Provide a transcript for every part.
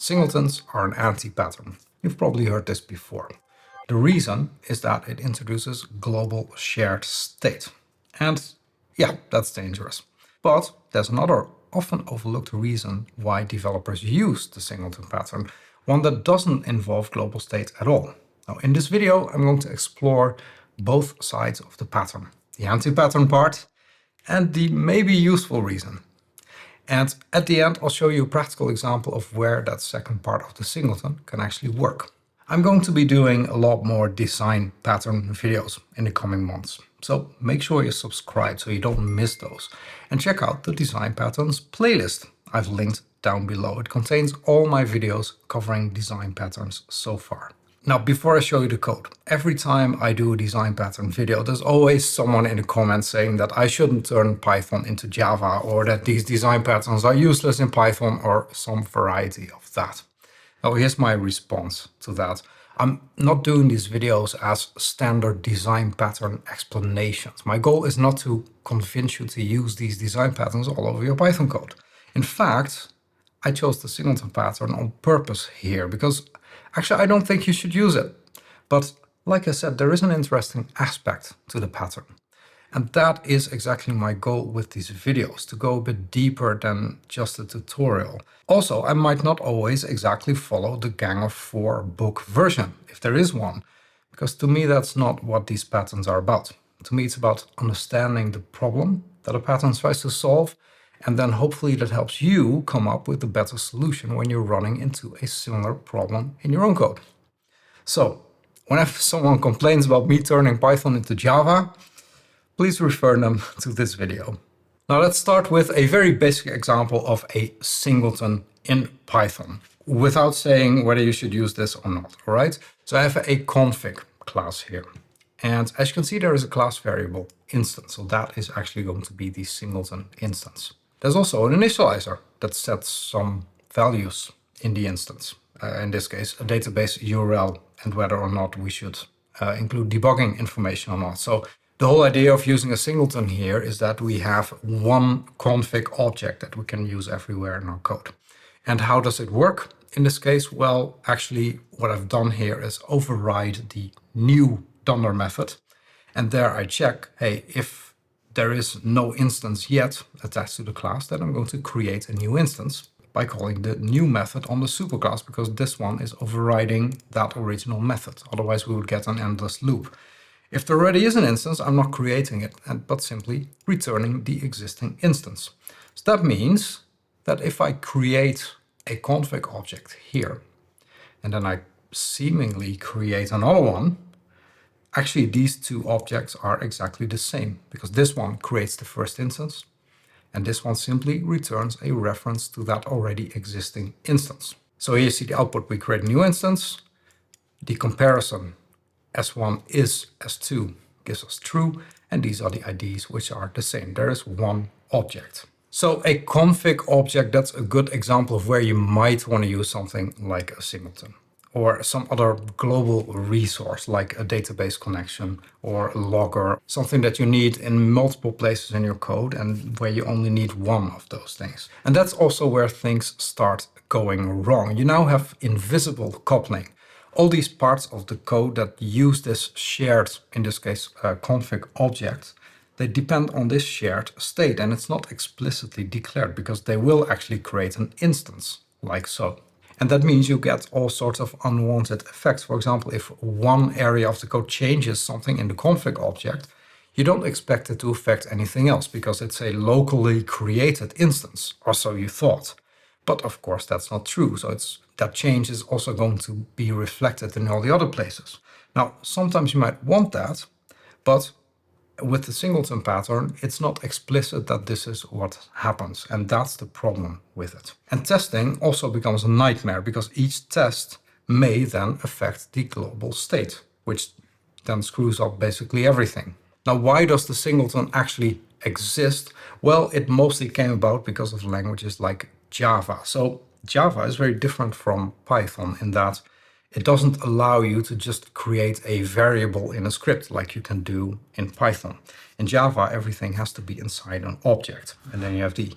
Singletons are an anti-pattern. You've probably heard this before. The reason is that it introduces global shared state. And yeah, that's dangerous. But there's another often overlooked reason why developers use the singleton pattern, one that doesn't involve global state at all. Now, in this video, I'm going to explore both sides of the pattern, the anti-pattern part and the maybe useful reason. And at the end, I'll show you a practical example of where that second part of the singleton can actually work. I'm going to be doing a lot more design pattern videos in the coming months. So make sure you subscribe so you don't miss those. And check out the design patterns playlist I've linked down below. It contains all my videos covering design patterns so far. Now, before I show you the code, every time I do a design pattern video, there's always someone in the comments saying that I shouldn't turn Python into Java, or that these design patterns are useless in Python, or some variety of that. Now, here's my response to that. I'm not doing these videos as standard design pattern explanations. My goal is not to convince you to use these design patterns all over your Python code. In fact, I chose the singleton pattern on purpose here because actually I don't think you should use it. But like I said, there is an interesting aspect to the pattern. And that is exactly my goal with these videos, to go a bit deeper than just a tutorial. Also, I might not always exactly follow the Gang of Four book version, if there is one, because to me that's not what these patterns are about. To me it's about understanding the problem that a pattern tries to solve, and then hopefully that helps you come up with a better solution when you're running into a similar problem in your own code. So, whenever someone complains about me turning Python into Java, please refer them to this video. Now let's start with a very basic example of a singleton in Python, without saying whether you should use this or not, all right? So I have a config class here. And as you can see, there is a class variable instance. So that is actually going to be the singleton instance. There's also an initializer that sets some values in the instance. In this case, a database URL and whether or not we should include debugging information or not. So the whole idea of using a singleton here is that we have one config object that we can use everywhere in our code. And how does it work in this case? Well, actually, what I've done here is override the new $$ method. And there I check, hey, if there is no instance yet attached to the class, then I'm going to create a new instance by calling the new method on the superclass, because this one is overriding that original method. Otherwise, we would get an endless loop. If there already is an instance, I'm not creating it, but simply returning the existing instance. So that means that if I create a config object here, and then I seemingly create another one, actually these two objects are exactly the same, because this one creates the first instance, and this one simply returns a reference to that already existing instance. So here you see the output, we create a new instance, the comparison S1 is S2 gives us true, and these are the IDs which are the same. There is one object. So a config object, that's a good example of where you might want to use something like a singleton or some other global resource like a database connection or a logger, something that you need in multiple places in your code and where you only need one of those things. And that's also where things start going wrong. You now have invisible coupling. All these parts of the code that use this shared, in this case, config object, they depend on this shared state, and it's not explicitly declared because they will actually create an instance like so. And that means you get all sorts of unwanted effects. For example, if one area of the code changes something in the config object, you don't expect it to affect anything else because it's a locally created instance, or so you thought. But of course, that's not true. So that change is also going to be reflected in all the other places. Now, sometimes you might want that, but with the singleton pattern, it's not explicit that this is what happens. And that's the problem with it. And testing also becomes a nightmare because each test may then affect the global state, which then screws up basically everything. Now, why does the singleton actually exist? Well, it mostly came about because of languages like Java. So Java is very different from Python in that it doesn't allow you to just create a variable in a script like you can do in Python. In Java, everything has to be inside an object. And then you have the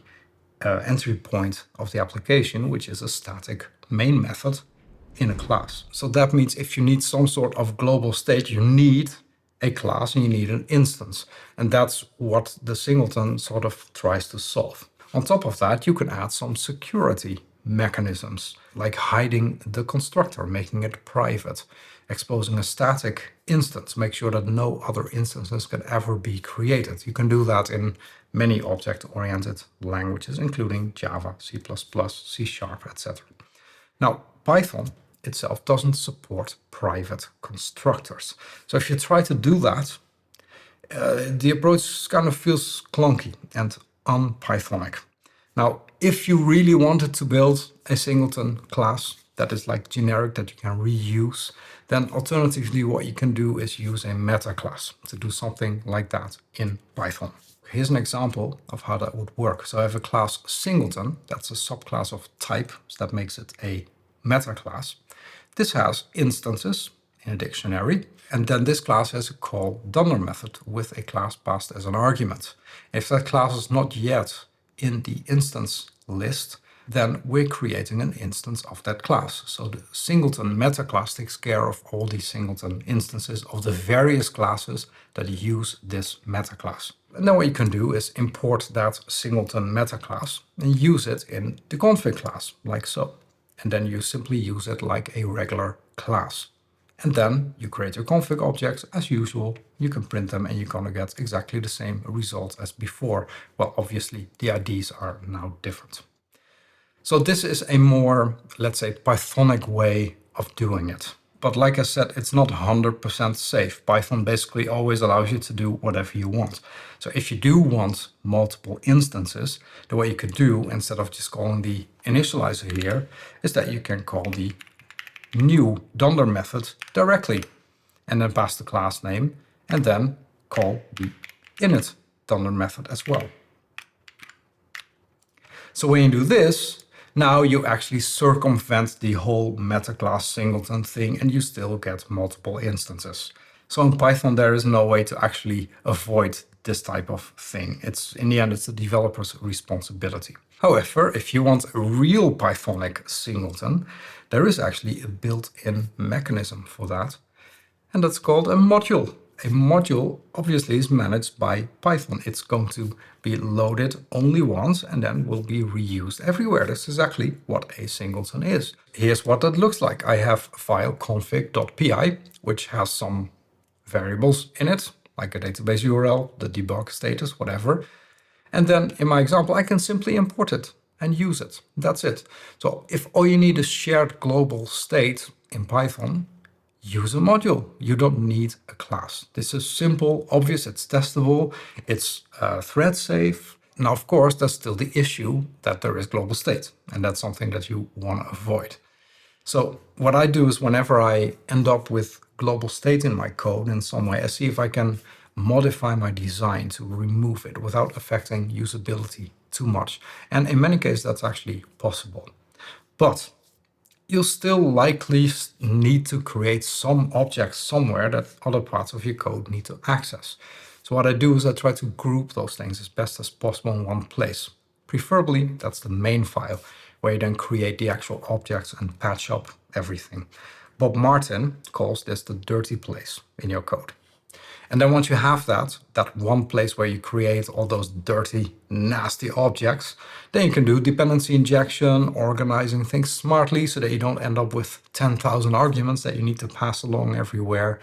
entry point of the application, which is a static main method in a class. So that means if you need some sort of global state, you need a class and you need an instance. And that's what the singleton sort of tries to solve. On top of that, you can add some security mechanisms, like hiding the constructor, making it private, exposing a static instance, make sure that no other instances can ever be created. You can do that in many object-oriented languages, including Java, C++, C#, etc. Now, Python itself doesn't support private constructors. So if you try to do that, the approach kind of feels clunky and un-Pythonic. Now, if you really wanted to build a singleton class that is like generic, that you can reuse, then alternatively what you can do is use a metaclass to do something like that in Python. Here's an example of how that would work. So I have a class Singleton, that's a subclass of type, so that makes it a metaclass. This has instances in a dictionary, and then this class has a call dunder method with a class passed as an argument. If that class is not yet in the instance list, then we're creating an instance of that class. So the singleton metaclass takes care of all the singleton instances of the various classes that use this metaclass. And then what you can do is import that singleton metaclass and use it in the config class, like so. And then you simply use it like a regular class. And then you create your config objects as usual. You can print them and you're going to get exactly the same result as before. Well, obviously the IDs are now different. So this is a more, let's say, Pythonic way of doing it. But like I said, it's not 100% safe. Python basically always allows you to do whatever you want. So if you do want multiple instances, the way you could do, instead of just calling the initializer here, is that you can call the new dunder method directly and then pass the class name and then call the init dunder method as well. So when you do this, now you actually circumvent the whole metaclass singleton thing and you still get multiple instances. So in Python, there is no way to actually avoid this type of thing. In the end, it's the developer's responsibility. However, if you want a real Pythonic singleton, there is actually a built-in mechanism for that, and that's called a module. A module obviously is managed by Python. It's going to be loaded only once and then will be reused everywhere. That's exactly what a singleton is. Here's what that looks like. I have a file config.py, which has some variables in it, like a database URL, the debug status, whatever. And then in my example, I can simply import it and use it. That's it. So if all you need is shared global state in Python, use a module. You don't need a class. This is simple, obvious, it's testable, it's thread safe. Now, of course, there's still the issue that there is global state, and that's something that you want to avoid. So what I do is whenever I end up with global state in my code in some way, I see if I can modify my design to remove it without affecting usability too much. And in many cases, that's actually possible. But you'll still likely need to create some objects somewhere that other parts of your code need to access. So what I do is I try to group those things as best as possible in one place. Preferably, that's the main file, where you then create the actual objects and patch up everything. Bob Martin calls this the dirty place in your code. And then once you have that one place where you create all those dirty, nasty objects, then you can do dependency injection, organizing things smartly so that you don't end up with 10,000 arguments that you need to pass along everywhere.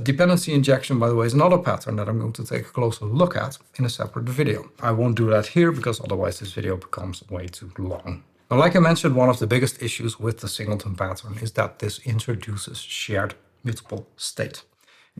Dependency injection, by the way, is another pattern that I'm going to take a closer look at in a separate video. I won't do that here because otherwise this video becomes way too long. Now, like I mentioned, one of the biggest issues with the singleton pattern is that this introduces shared mutable state.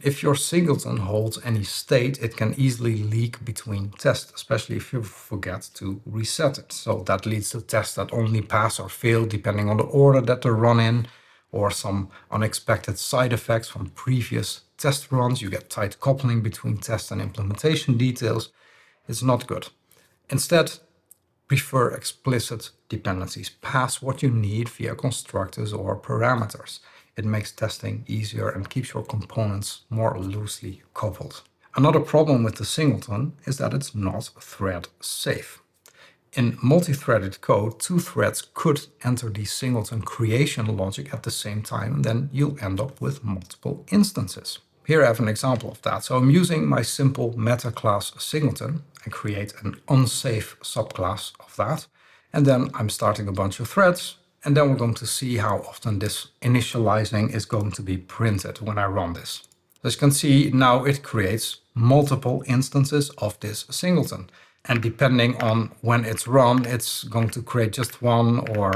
If your singleton holds any state, it can easily leak between tests, especially if you forget to reset it. So that leads to tests that only pass or fail depending on the order that they're run in, or some unexpected side effects from previous test runs. You get tight coupling between test and implementation details. It's not good. Instead, prefer explicit dependencies. Pass what you need via constructors or parameters. It makes testing easier and keeps your components more loosely coupled. Another problem with the singleton is that it's not thread safe. in multi-threaded code, two threads could enter the singleton creation logic at the same time, and then you'll end up with multiple instances. Here I have an example of that. So I'm using my simple metaclass singleton and create an unsafe subclass of that. And then I'm starting a bunch of threads, and then we're going to see how often this initializing is going to be printed when I run this. As you can see, now it creates multiple instances of this singleton. And depending on when it's run, it's going to create just one or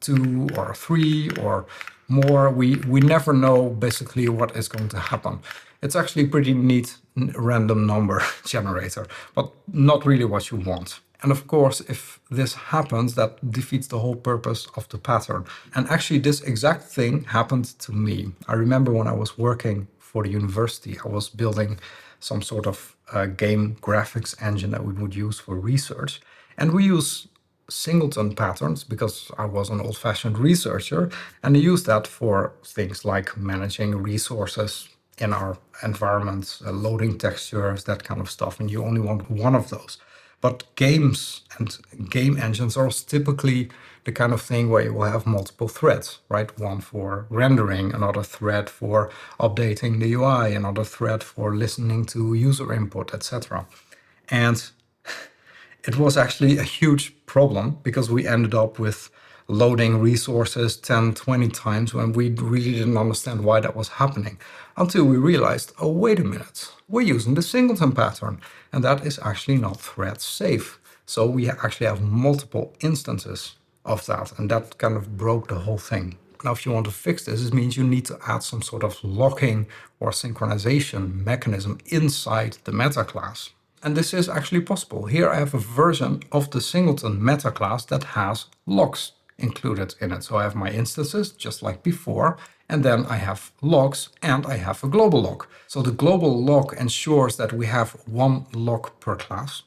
two or three or more. We never know basically what is going to happen. It's actually a pretty neat random number generator, but not really what you want. And of course, if this happens, that defeats the whole purpose of the pattern. And actually, this exact thing happened to me. I remember when I was working for the university, I was building some sort of game graphics engine that we would use for research. And we use singleton patterns because I was an old-fashioned researcher, and I used that for things like managing resources in our environment, loading textures, that kind of stuff. And you only want one of those. But games and game engines are typically the kind of thing where you will have multiple threads, right? One for rendering, another thread for updating the UI, another thread for listening to user input, etc. And it was actually a huge problem because we ended up with loading resources 10, 20 times when we really didn't understand why that was happening, until we realized, oh, wait a minute, we're using the singleton pattern, and that is actually not thread safe. So we actually have multiple instances of that, and that kind of broke the whole thing. Now, if you want to fix this, it means you need to add some sort of locking or synchronization mechanism inside the meta class. And this is actually possible. Here I have a version of the singleton meta class that has locks included in it. So I have my instances just like before, and then I have logs and I have a global lock. So the global lock ensures that we have one lock per class.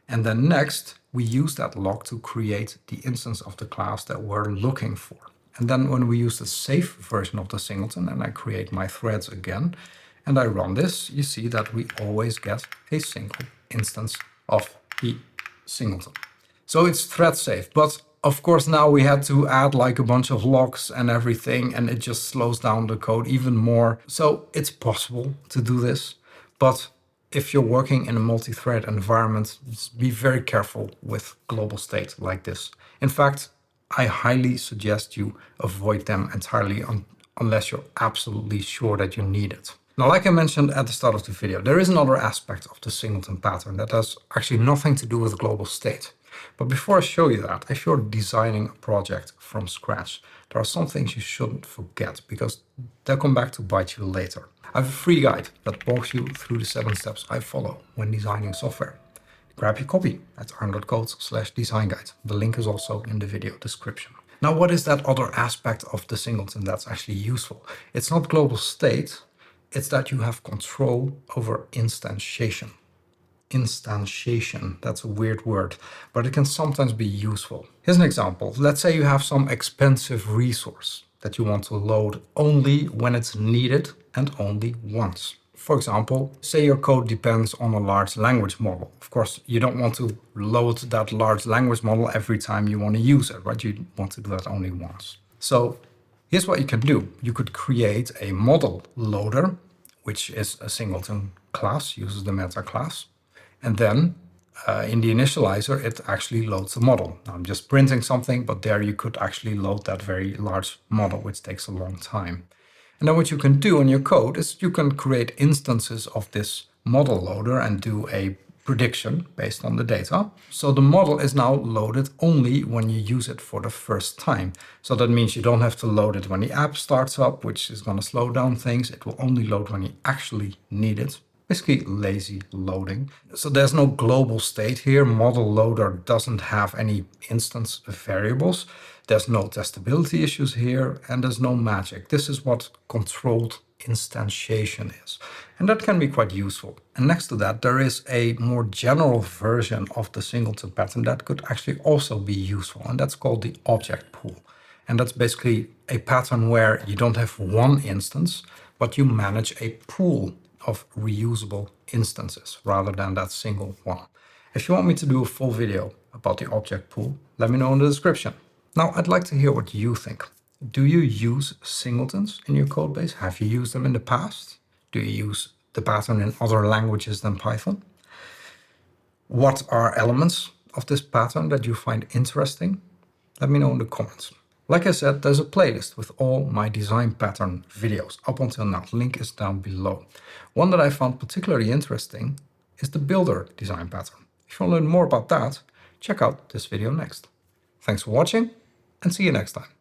And then next, we use that lock to create the instance of the class that we're looking for. And then when we use the safe version of the singleton and I create my threads again, and I run this, you see that we always get a single instance of the singleton. So it's thread safe, but of course now we had to add like a bunch of locks and everything, and it just slows down the code even more. So it's possible to do this, but if you're working in a multi-thread environment, be very careful with global state like this. In fact, I highly suggest you avoid them entirely unless you're absolutely sure that you need it. Now, like I mentioned at the start of the video, there is another aspect of the singleton pattern that has actually nothing to do with global state. But before I show you that, if you're designing a project from scratch, there are some things you shouldn't forget because they'll come back to bite you later. I have a free guide that walks you through the 7 steps I follow when designing software. Grab your copy at ArjanCodes/design guide. The link is also in the video description. Now, what is that other aspect of the singleton that's actually useful? It's not global state, it's that you have control over instantiation. Instantiation, that's a weird word, but it can sometimes be useful. Here's an example. Let's say you have some expensive resource that you want to load only when it's needed and only once. For example, say your code depends on a large language model. Of course, you don't want to load that large language model every time you want to use it, right? You want to do that only once. So here's what you can do. You could create a model loader, which is a singleton class, uses the meta class. And then in the initializer, it actually loads a model. Now, I'm just printing something, but there you could actually load that very large model, which takes a long time. And then what you can do in your code is you can create instances of this model loader and do a prediction based on the data. So the model is now loaded only when you use it for the first time. So that means you don't have to load it when the app starts up, which is going to slow down things. It will only load when you actually need it. Basically lazy loading. So there's no global state here. Model loader doesn't have any instance variables. There's no testability issues here, and there's no magic. This is what controlled instantiation is. And that can be quite useful. And next to that, there is a more general version of the singleton pattern that could actually also be useful, and that's called the object pool. And that's basically a pattern where you don't have one instance, but you manage a pool of reusable instances rather than that single one. If you want me to do a full video about the object pool, let me know in the description. Now, I'd like to hear what you think. Do you use singletons in your codebase? Have you used them in the past? Do you use the pattern in other languages than Python? What are elements of this pattern that you find interesting? Let me know in the comments. Like I said, there's a playlist with all my design pattern videos up until now. Link is down below. One that I found particularly interesting is the builder design pattern. If you want to learn more about that, check out this video next. Thanks for watching and see you next time.